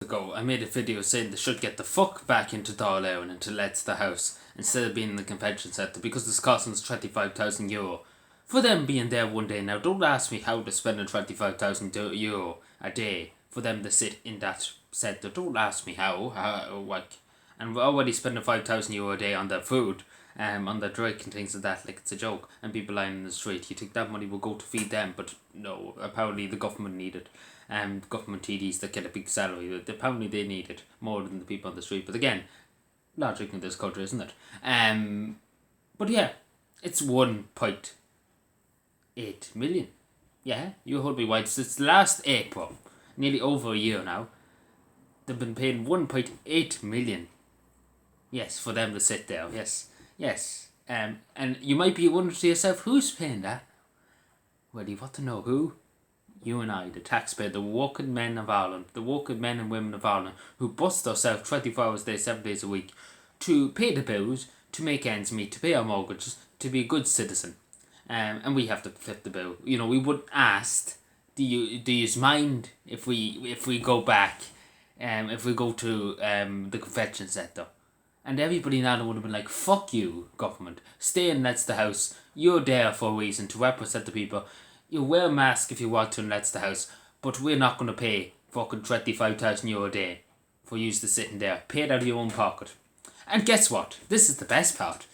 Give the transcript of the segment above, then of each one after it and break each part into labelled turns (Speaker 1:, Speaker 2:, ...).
Speaker 1: Ago, I made a video saying they should get the fuck back into Dáil and into Let's the House instead of being in the convention centre because it's costing us €25,000 for them being there one day. Now, don't ask me how they're spending €25,000 a day for them to sit in that centre. Don't ask me how and we're already spending €5,000 a day on their food, on their drink and things like that, like it's a joke, and people lying in the street. You think that money will go to feed them, but no, apparently the government need it. Government TDs that get a big salary, apparently they need it more than the people on the street. But again, logic in this country, isn't it? But yeah, it's 1.8 million. Yeah, you hold me wide. Since last April, nearly over a year now, they've been paying 1.8 million. Yes, for them to sit there. Yes. And you might be wondering to yourself, who's paying that? Well, you want to know who? You and I, the taxpayer, the working men of Ireland, the working men and women of Ireland who bust themselves 24 hours a day, 7 days a week to pay the bills, to make ends meet, to pay our mortgages, to be a good citizen. And we have to flip the bill. You know, we would ask, do you mind if we go back, if we go to the convention centre? And everybody in Ireland would have been like, fuck you, government. Stay in Let's the House. You're there for a reason, to represent the people. You wear a mask if you want to in Let's the House, but we're not going to pay fucking €25,000 a day for you to sitting there. Pay it out of your own pocket. And guess what? This is the best part.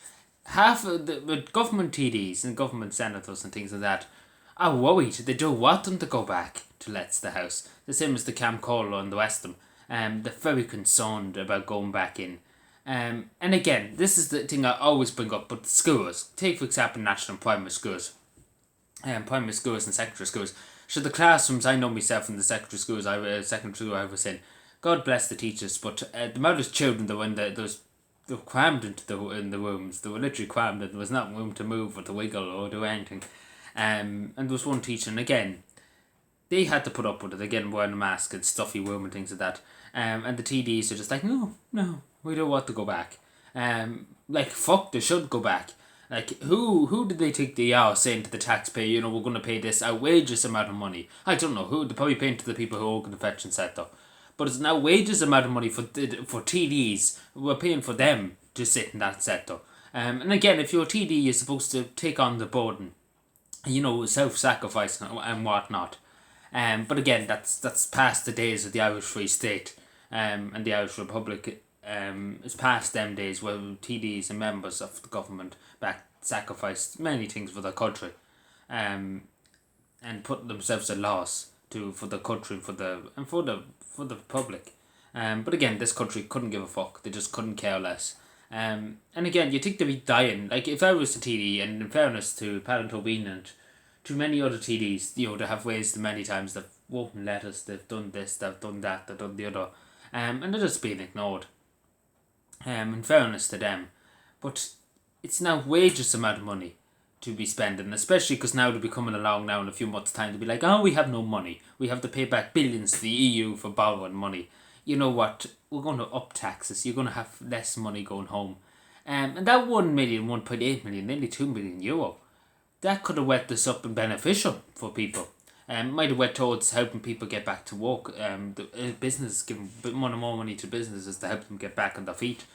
Speaker 1: Half of the government TDs and government senators and things like that are worried. They don't want them to go back to Let's the House. The same as the Cam Cola and the West of them. They're very concerned about going back in. And again, this is the thing I always bring up, but schools. Take, for example, national primary schools. Primary schools and secondary schools. So the classrooms, I know myself in the secondary schools, secondary school I was in, God bless the teachers, but the amount of children that were in they were crammed into in the rooms. They were literally crammed, and there was not room to move or to wiggle or do anything. And there was one teacher, and again, they had to put up with it, again, wearing a mask and stuffy room and things like that. And the TDs are just like, no, we don't want to go back. Like, fuck, they should go back. Like, who did they think they are saying to the taxpayer, you know, we're going to pay this outrageous amount of money? I don't know who. They're probably paying to the people who own the convention centre. But it's an outrageous amount of money for TDs. We're paying for them to sit in that sector. And again, if you're a TD, you're supposed to take on the burden. You know, self-sacrifice and whatnot. But again, that's past the days of the Irish Free State and the Irish Republic. It's past them days where TDs and members of the government sacrificed many things for their country, and put themselves at loss for the country for the public. But again, this country couldn't give a fuck. They just couldn't care less. And again, you think they'd be dying. Like, if I was a TD, and in fairness to Paddy Tobin and to many other TDs, you know, they have raised many times, they've opened letters, they've done this, they've done that, they've done the other, and they're just being ignored. In fairness to them, but it's an outrageous amount of money to be spending, especially because now they'll be coming along now in a few months' time to be like, oh, we have no money, we have to pay back billions to the EU for borrowing money. You know what, we're going to up taxes, you're going to have less money going home. And that 1.8 million, nearly €2 million, that could have wet this up and beneficial for people. Might have went towards helping people get back to work. The business, giving a bit more money to businesses to help them get back on their feet.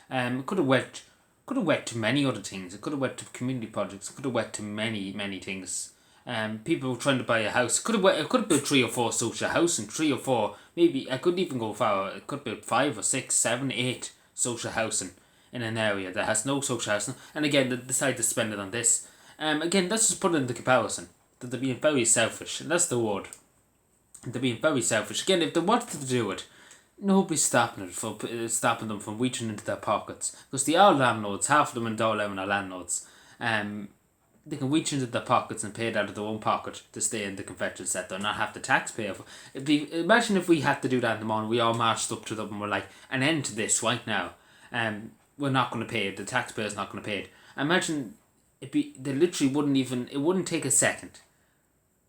Speaker 1: It could have went to many other things. It could have went to community projects. It could have went to many things. People trying to buy a house. It could have been 3 or 4 social housing, 3 or 4. Maybe I couldn't even go far. It could be 5 or 6, 7, 8 social housing in an area that has no social housing. And again, they decide to spend it on this. Again, let's just put it into comparison. That they're being very selfish, and that's the word. They're being very selfish. Again, if they wanted to do it, nobody's stopping them from reaching into their pockets. Because they are landlords, half of them in Dáil are landlords. They can reach into their pockets and pay it out of their own pocket to stay in the convention centre and not have the taxpayer. Imagine if we had to do that in the morning, we all marched up to them and we're like, an end to this right now. We're not going to pay it, the taxpayer's not going to pay it. Imagine, they literally it wouldn't take a second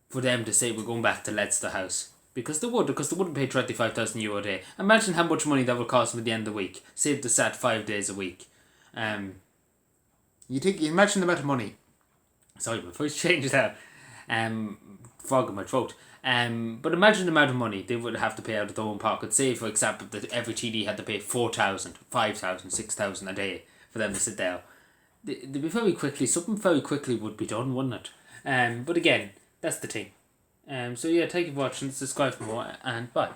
Speaker 1: for them to say we're going back to Let's the House. Because they wouldn't pay €25,000 a day. Imagine how much money that would cost them at the end of the week. Save the sat 5 days a week. You imagine the amount of money. Sorry, my voice changed there. Frog in my throat. But imagine the amount of money they would have to pay out of their own pocket. Say, for example, that every TD had to pay 4,000, 5,000, 6,000 a day for them to sit there. They'd be something very quickly would be done, wouldn't it? But again, that's the thing. So yeah, thank you for watching, subscribe for more, and bye.